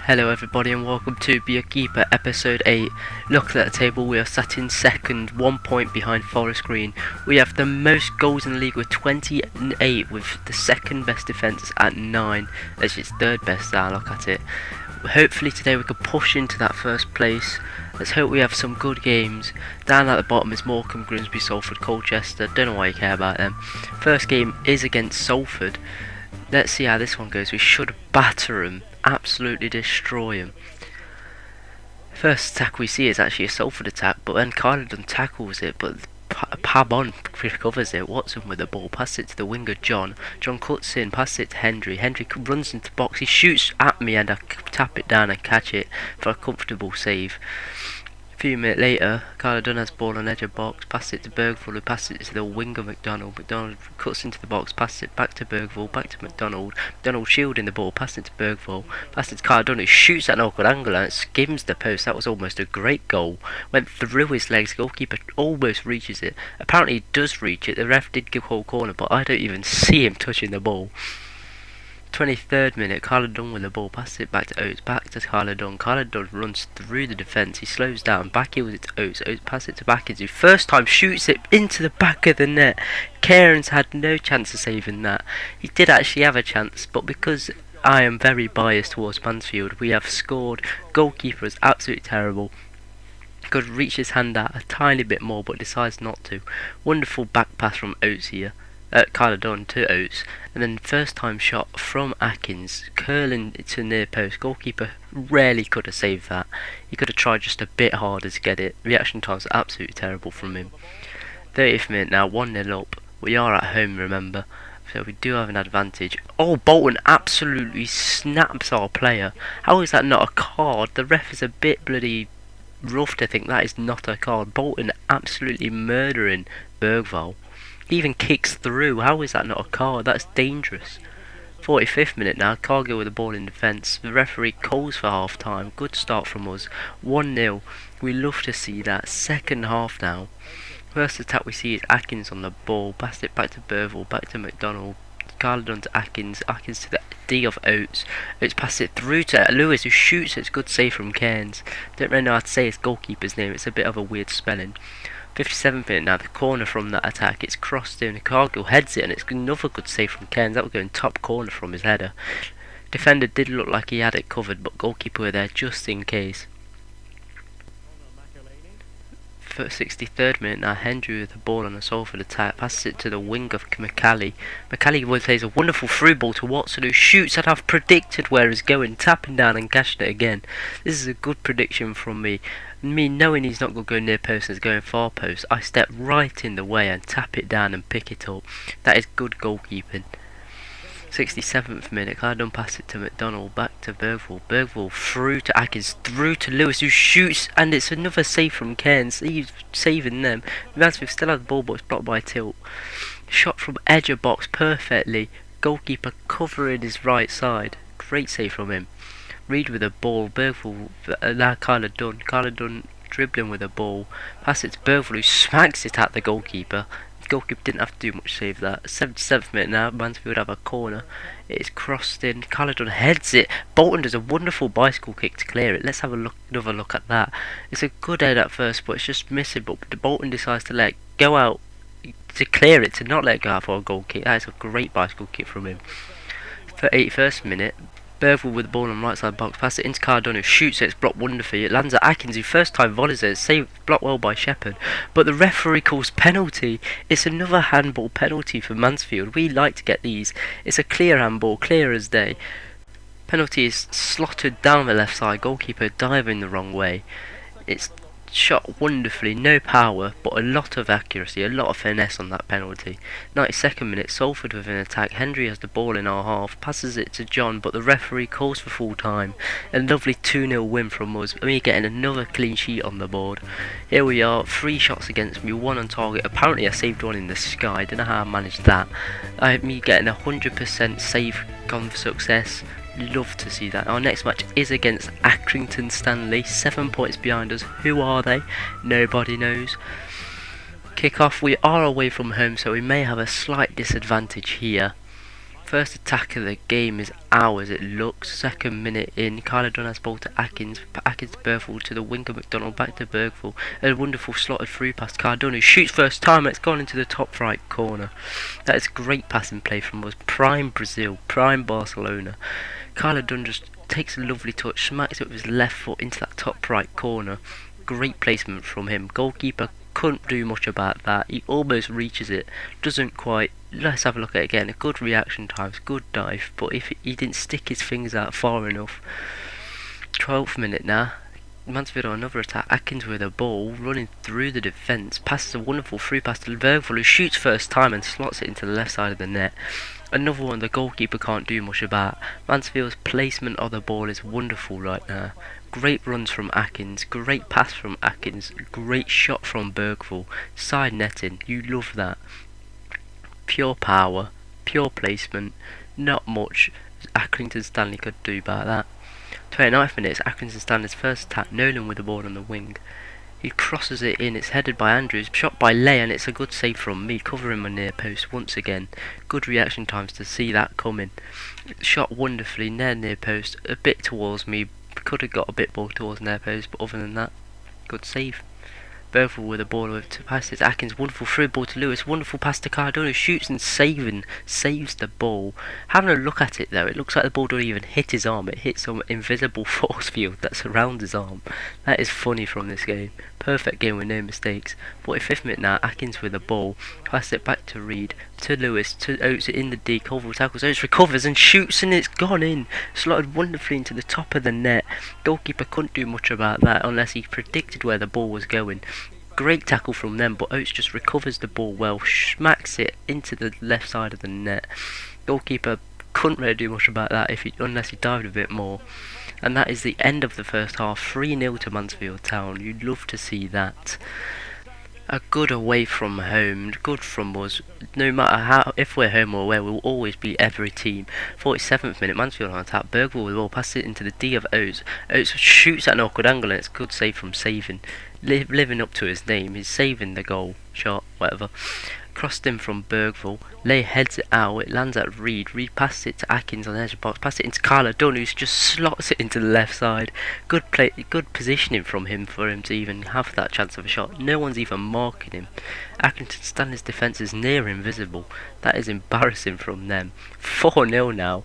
Hello everybody and welcome to Be a Keeper episode 8. Looking at the table, we are sat in second, 1 point behind Forest Green. We have the most goals in the league with 28, with the second best defence at 9. That's its third best now, look at it. Hopefully today we can push into that first place. Let's hope we have some good games. Down at the bottom is Morecambe, Grimsby, Salford, Colchester. Don't know why you care about them. First game is against Salford. Let's see how this one goes. We should batter them, absolutely destroy them. First attack we see is actually a Salford attack, but then Carlton tackles it, but Pabon recovers it. Watson with the ball, passes it to the winger John. John cuts in, passes it to Hendry. Hendry runs into the box, he shoots at me and I tap it down and catch it for a comfortable save. A few minutes later, Carlton has ball on edge of box, passes it to Bergvall, who passes it to the winger McDonald. McDonald cuts into the box, passes it back to Bergvall, back to McDonald. McDonald shielding the ball, passing it to Bergvall, passes it to Carlton, who shoots at an awkward angle and it skims the post. That was almost a great goal. Went through his legs, goalkeeper almost reaches it. Apparently he does reach it, the ref did give whole corner, but I don't even see him touching the ball. 23rd minute, Carlton with the ball, passes it back to Oates, back to Carlton. Carlton runs through the defence, he slows down, back heels it to Oates, Oates passes it to Backins, who first time shoots it into the back of the net. Cairns had no chance of saving that. He did actually have a chance, but because I am very biased towards Mansfield, we have scored. Goalkeeper is absolutely terrible. Could reach his hand out a tiny bit more, but decides not to. Wonderful back pass from Oates here. Carlton to Oates, and then first time shot from Atkins, curling to near post. Goalkeeper rarely could have saved that. He could have tried just a bit harder to get it. Reaction times are absolutely terrible from him. 30th minute now, 1-0 up. We are at home, remember, so we do have an advantage. Oh, Bolton absolutely snaps our player. How is that not a card? The ref is a bit bloody rough to think that is not a card. Bolton absolutely murdering Bergvall. He even kicks through. How is that not a card? That's dangerous. 45th minute now. Cargill with the ball in defence. The referee calls for half time. Good start from us. 1-0. We love to see that. Second half now. First attack we see is Atkins on the ball. Passed it back to Bergvall. Back to McDonald. Carlton to Atkins. Atkins to the D of Oates. Oates passes it through to Lewis, who shoots. It's good save from Cairns. Don't really know how to say his goalkeeper's name. It's a bit of a weird spelling. 57th minute now, the corner from that attack, it's crossed in, Cargill heads it and it's another good save from Cairns. That was going top corner from his header. Defender did look like he had it covered, but goalkeeper were there just in case. 63rd minute now, Hendry with the ball on a Salford attack, passes it to the wing of McCallie. McCallie plays a wonderful through ball to Watson, who shoots, and I've predicted where he's going, tapping down and catching it again. This is a good prediction from me. Me knowing he's not going to go near post and is going far post, I step right in the way and tap it down and pick it up. That is good goalkeeping. 67th minute, Carlton pass it to McDonald, back to Bergvall. Bergvall through to Atkins, through to Lewis, who shoots, and it's another save from Cairns. He's saving them. Mansfield still has the ball, but it's blocked by Tilt. Shot from edge of box perfectly. Goalkeeper covering his right side. Great save from him. Reed with the ball. Bergvall, now Carlton dribbling with the ball. Pass it to Bergvall, who smacks it at the goalkeeper. Goalkeeper didn't have to do much to save that. 77th minute now, Mansfield have a corner. It's crossed in, Carlton heads it. Bolton does a wonderful bicycle kick to clear it. Let's have another look at that. It's a good head at first, but it's just missing. But Bolton decides to let it go out, to clear it, to not let it go out for a goal kick. That is a great bicycle kick from him. 81st minute, Bergvall with the ball on the right side box, pass it into Carlton, who shoots it, it's blocked wonderfully. It lands at Atkins, who first time volleys it, saved, blocked well by Shepherd. But the referee calls penalty. It's another handball penalty for Mansfield. We like to get these. It's a clear handball, clear as day. Penalty is slotted down the left side, goalkeeper diving the wrong way. It's shot wonderfully, no power, but a lot of accuracy, a lot of finesse on that penalty. 92nd minute, Salford with an attack. Hendry has the ball in our half, passes it to John, but the referee calls for full time. A lovely 2-0 win from us, me getting another clean sheet on the board. Here we are, 3 shots against me, 1 on target. Apparently I saved 1 in the sky, I don't know how I managed that. Me getting 100% save gun success. Love to see that. Our next match is against Accrington Stanley, 7 points behind us. Who are they? Nobody knows. Kick off, we are away from home, so we may have a slight disadvantage here. First attack of the game is ours, it looks. Second minute in, Kyler Dunn has ball to Atkins. Atkins to Bergvall, to the winger McDonald, back to Bergvall. A wonderful slotted through pass. Kyler Dunn, who shoots first time, and it's gone into the top right corner. That is great passing play from us. Prime Brazil, prime Barcelona. Kyler Dunn just takes a lovely touch, smacks it with his left foot into that top right corner. Great placement from him. Goalkeeper couldn't do much about that. He almost reaches it, doesn't quite. Let's have a look at it again. A good reaction times, good dive, but if he didn't stick his fingers out far enough. 12th minute now. Mansfield on another attack. Atkins with a ball, running through the defence, passes a wonderful through pass to Bergvall, who shoots first time and slots it into the left side of the net. Another one the goalkeeper can't do much about. Mansfield's placement of the ball is wonderful right now. Great runs from Atkins, great pass from Atkins, great shot from Bergvall. Side netting, you love that. Pure power, pure placement, not much Accrington Stanley could do about that. 29th minute, Accrington Stanley's first attack. Nolan with the ball on the wing. He crosses it in, it's headed by Andrews, shot by Lay, and it's a good save from me, covering my near post once again. Good reaction times to see that coming. Shot wonderfully, near post, a bit towards me, could have got a bit more towards near post, but other than that, good save. Bergvall with the ball over to pass it. Atkins, wonderful through ball to Lewis, wonderful pass to Cardona, shoots and saves the ball. Having a look at it though, it looks like the ball don't even hit his arm, it hits some invisible force field that surrounds his arm. That is funny from this game. Perfect game with no mistakes. 45th minute now, Atkins with the ball, pass it back to Reed, to Lewis, to Oates in the D, Colville tackles, Oates recovers and shoots and it's gone in. Slotted wonderfully into the top of the net. Goalkeeper couldn't do much about that unless he predicted where the ball was going. Great tackle from them, but Oates just recovers the ball well, smacks it into the left side of the net. Goalkeeper couldn't really do much about that unless he dived a bit more. And that is the end of the first half. 3-0 to Mansfield Town. You'd love to see that. A good away from home, good from us. No matter how, if we're home or away, we'll always beat every team. 47th minute, Mansfield on attack. Bergvall with the ball, passes it into the D of Oates. Oates shoots at an awkward angle, and it's a good save from Saving. Living up to his name, he's saving the goal, shot, whatever. Crossed in from Bergvall. Lay heads it out. It lands at Reed. Reed passes it to Atkins on the edge of the box. Passes it into Kyler Dunn, who just slots it into the left side. Good play, good positioning from him for him to even have that chance of a shot. No one's even marking him. Accrington Stanley's defence is near invisible. That is embarrassing from them. 4-0 now.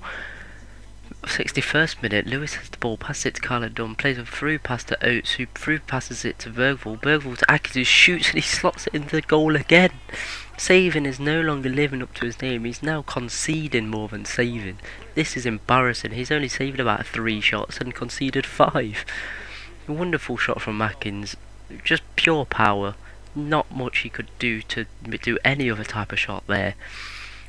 61st minute, Lewis has the ball, passes it to Kyler Dunn, plays a through pass to Oates, who through passes it to Bergvall. Bergvall to Atkins, who shoots and he slots it into the goal again. Saving is no longer living up to his name. He's now conceding more than saving. This is embarrassing. He's only saved about 3 shots and conceded 5. A wonderful shot from Atkins. Just pure power. Not much he could do to do any other type of shot there.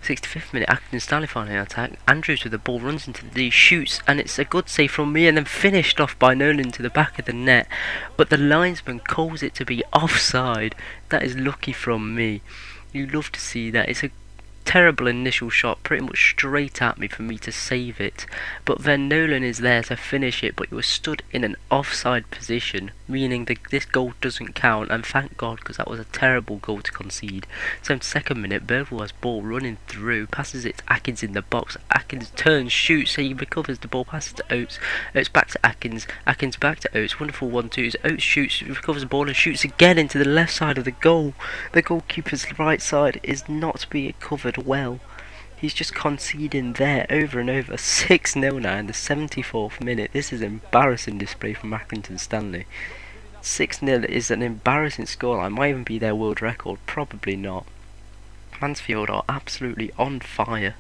65th minute, Accrington Stanley finally attack. Andrews with the ball runs into the D, shoots, and it's a good save from me, and then finished off by Nolan to the back of the net. But the linesman calls it to be offside. That is lucky from me. You love to see that. It's a terrible initial shot, pretty much straight at me for me to save it, but then Nolan is there to finish it, but he was stood in an offside position, meaning that this goal doesn't count, and thank God, because that was a terrible goal to concede. So in second minute, Bergvall has ball running through, passes it to Atkins in the box. Atkins turns, shoots, so he recovers the ball, passes to Oates. Oates back to Atkins, Atkins back to Oates. Wonderful 1-2s. Oates shoots, recovers the ball and shoots again into the left side of the goal. The goalkeeper's right side is not being covered well. He's just conceding there over and over. 6-0 now in the 74th minute. This is an embarrassing display from Accrington Stanley. 6-0 is an embarrassing scoreline. Might even be their world record. Probably not. Mansfield are absolutely on fire.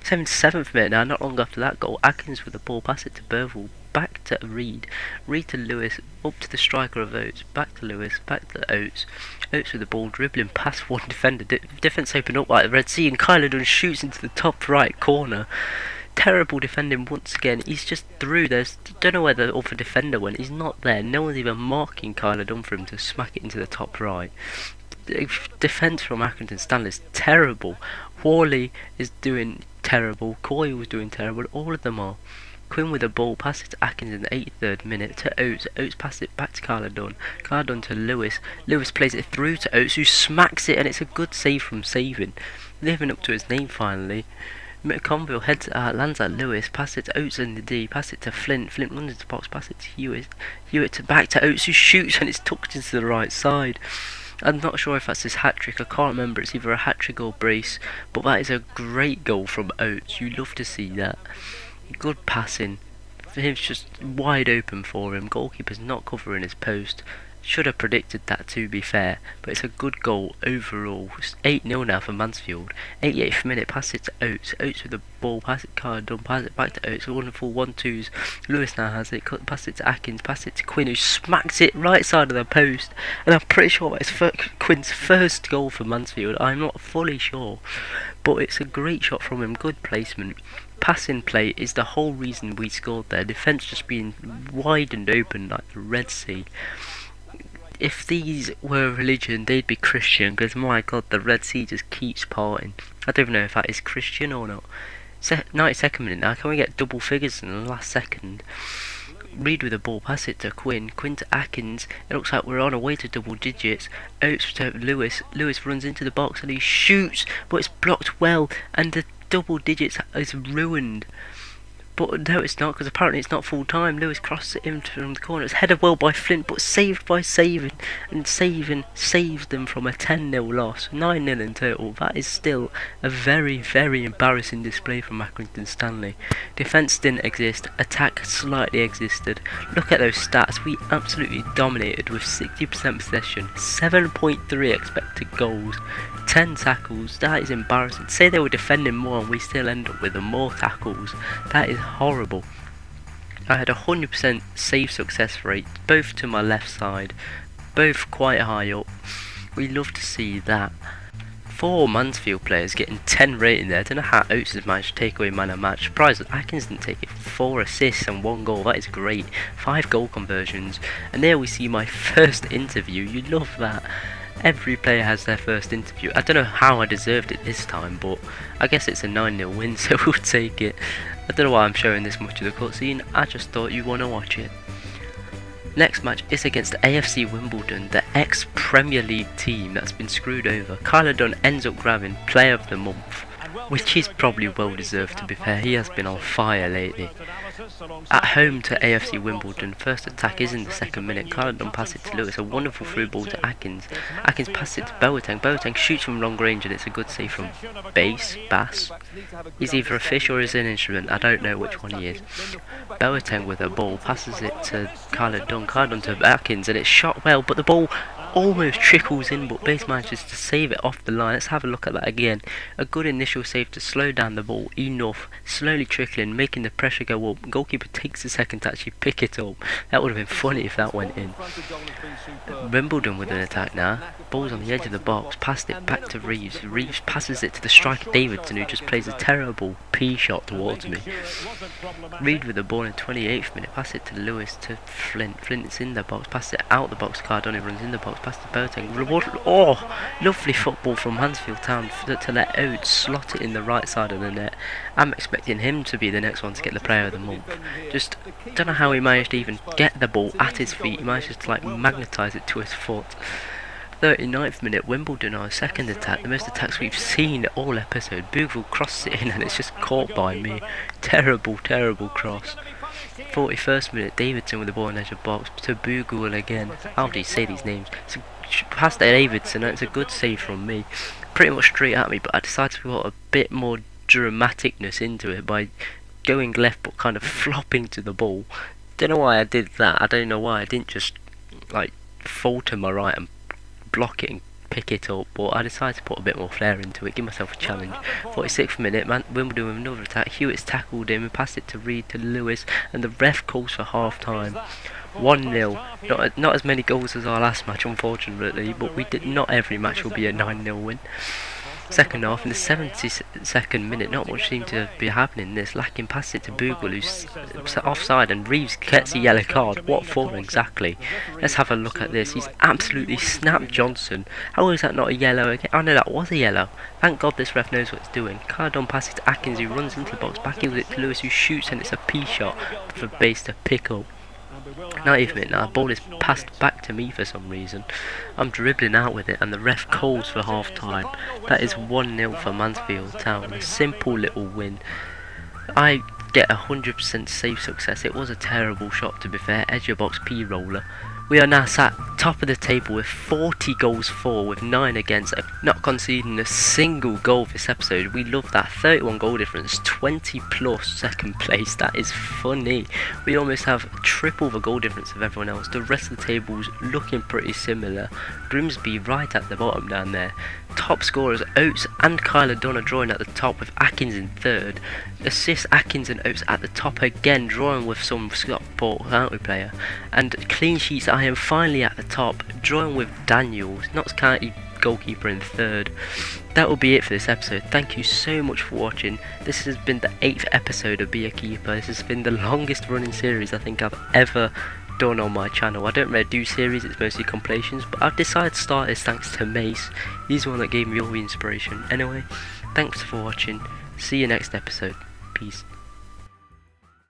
77th minute now, not long after that goal. Atkins with the ball, pass it to Bergvall, back to Reed. Reed to Lewis, up to the striker of Oates, back to Lewis, back to Oates. Oates with the ball, dribbling past one defender. Defence open up like the Red Sea, and Kyler Dunn shoots into the top right corner. Terrible defending once again. He's just through. Don't know where the other defender went. He's not there. No one's even marking Kyler Dunn for him to smack it into the top right. The defence from Accrington Stanley is terrible. Worley is doing terrible. Coyle was doing terrible. All of them are. Quinn with the ball, passes to Atkins in the 83rd minute to Oates. Oates passes it back to Kyler Dunn. Kyler Dunn to Lewis. Lewis plays it through to Oates, who smacks it, and it's a good save from Saving. Living up to his name finally. McConville lands at Lewis, pass it to Oates in the D, pass it to Flint, Flint runs into the box, pass it to Hewitt, back to Oates who shoots and it's tucked into the right side. I'm not sure if that's his hat-trick, I can't remember, it's either a hat-trick or brace, but that is a great goal from Oates, you love to see that. Good passing, it's just wide open for him, goalkeeper's not covering his post. Should have predicted that, to be fair, but it's a good goal overall. It's 8-0 now for Mansfield. 88th minute, pass it to Oates. Oates with the ball, pass it Cardon, pass it back to Oates. Wonderful 1-2s. Lewis now has it. Pass it to Atkins, pass it to Quinn, who smacks it right side of the post. And I'm pretty sure it's Quinn's first goal for Mansfield. I'm not fully sure, but it's a great shot from him. Good placement. Passing play is the whole reason we scored there. Defence just being wide and open like the Red Sea. If these were a religion, they'd be Christian, because my god, the Red Sea just keeps parting. I don't even know if that is Christian or not. 92nd minute now, can we get double figures in the last second? Reed with the ball, pass it to Quinn, Quinn to Atkins, it looks like we're on our way to double digits. Oates to Lewis, Lewis runs into the box and he shoots, but it's blocked well, and the double digits is ruined. But no, it's not, because apparently it's not full time. Lewis crosses it in from the corner. It's headed well by Flint, but saved by Savin. And Savin saves them from a 10-0 loss. 9-0 in total. That is still a very, very embarrassing display from Accrington Stanley. Defence didn't exist. Attack slightly existed. Look at those stats. We absolutely dominated with 60% possession. 7.3 expected goals. 10 tackles, that is embarrassing. Say they were defending more and we still end up with more tackles. That is horrible. I had a 100% save success rate, both to my left side, both quite high up. We love to see that. 4 Mansfield players getting 10 rating there. I don't know how Oates has managed to take away man of match. Surprised that Atkins didn't take it. 4 assists and 1 goal, that is great. 5 goal conversions. And there we see my first interview, you love that. Every player has their first interview. I don't know how I deserved it this time, but I guess it's a 9-0 win, so we'll take it. I don't know why I'm showing this much of the cutscene, I just thought you want to watch it. Next match is against AFC Wimbledon, the ex-Premier League team that's been screwed over. Kyler Dunn ends up grabbing Player of the Month, which is probably well deserved, to be fair. He has been on fire lately. At home to AFC Wimbledon, first attack is in the 2nd minute. Kyler Dunn passes it to Lewis, a wonderful through ball to Atkins. Atkins passes it to Boateng. Boateng shoots from long range and it's a good save from Bass. He's either a fish or is an instrument, I don't know which one he is. Boateng with a ball, passes it to Kyler Dunn. Kyler Dunn to Atkins and it's shot well, but the ball almost trickles in, but Bass manages to save it off the line. Let's have a look at that again. A good initial save to slow down the ball enough, slowly trickling, making the pressure go up. Goalkeeper takes a second to actually pick it up. That would have been funny if that went in. Wimbledon with an attack now. Ball's on the edge of the box, passed it back to Reeves. Reeves passes it to the striker Davidson, who just plays a terrible P shot towards me. Reed with the ball in 28th minute, pass it to Lewis to Flint. Flint is in the box, pass it out the box. Cardone runs in the box, pass to Boateng. Oh, lovely football from Mansfield Town to let Oates slot it in the right side of the net. I'm expecting him to be the next one to get the Player of the Month. Just don't know how he managed to even get the ball at his feet. He managed to like magnetise it to his foot. 39th minute, Wimbledon on a second attack, the most attacks we've seen all episode. Boogville crosses it in and it's just caught by me. Terrible, terrible cross. 41st minute, Davidson with the ball in the edge of box to Boogville again. How do you say these names? It's past Davidson and it's a good save from me. Pretty much straight at me, but I decided to put a bit more dramaticness into it by going left but kind of flopping to the ball. Don't know why I did that. I don't know why I didn't just like fall to my right and block it and pick it up, but I decided to put a bit more flair into it, give myself a challenge. 46th minute, Wimbledon with another attack. Hewitt's tackled him and passed it to Reed to Lewis, and the ref calls for half time. 1-0. Not as many goals as our last match, unfortunately, but not every match will be a 9-0 win. Second half, in the 72nd minute, not much seemed to be happening in this. Lacking passes it to Boogwell, who's offside, and Reeves gets a yellow card. What for exactly? Let's have a look at this. He's absolutely snapped Johnson. How is that not a yellow again? Oh no, that was a yellow. Thank God this ref knows what he's doing. Cardon passes to Atkins, who runs into the box, back in with it to Lewis, who shoots, and it's a P shot for Bass to pick up. Not even it now, the ball is passed back to me for some reason. I'm dribbling out with it and the ref calls for half time. That is 1-0 for Mansfield Town, a simple little win. I get 100% safe success. It was a terrible shot, to be fair, edge of box P-roller. We are now sat top of the table with 40 goals for, with 9 against, not conceding a single goal this episode. We love that. 31 goal difference, 20 plus second place. That is funny. We almost have triple the goal difference of everyone else. The rest of the table's looking pretty similar. Grimsby right at the bottom down there. Top scorers Oates and Kyler Dunn are drawing at the top, with Atkins in third. Assists Atkins and Oates at the top again, drawing with some Stockport County player. And clean sheets, I am finally at the top, drawing with Daniels, Notts County goalkeeper, in third. That will be it for this episode. Thank you so much for watching. This has been the 8th episode of Be a Keeper. This has been the longest running series I think I've ever done on my channel. I don't really do series, it's mostly compilations, but I've decided to start this thanks to Mace. He's the one that gave me all the inspiration. Anyway, thanks for watching. See you next episode. Peace.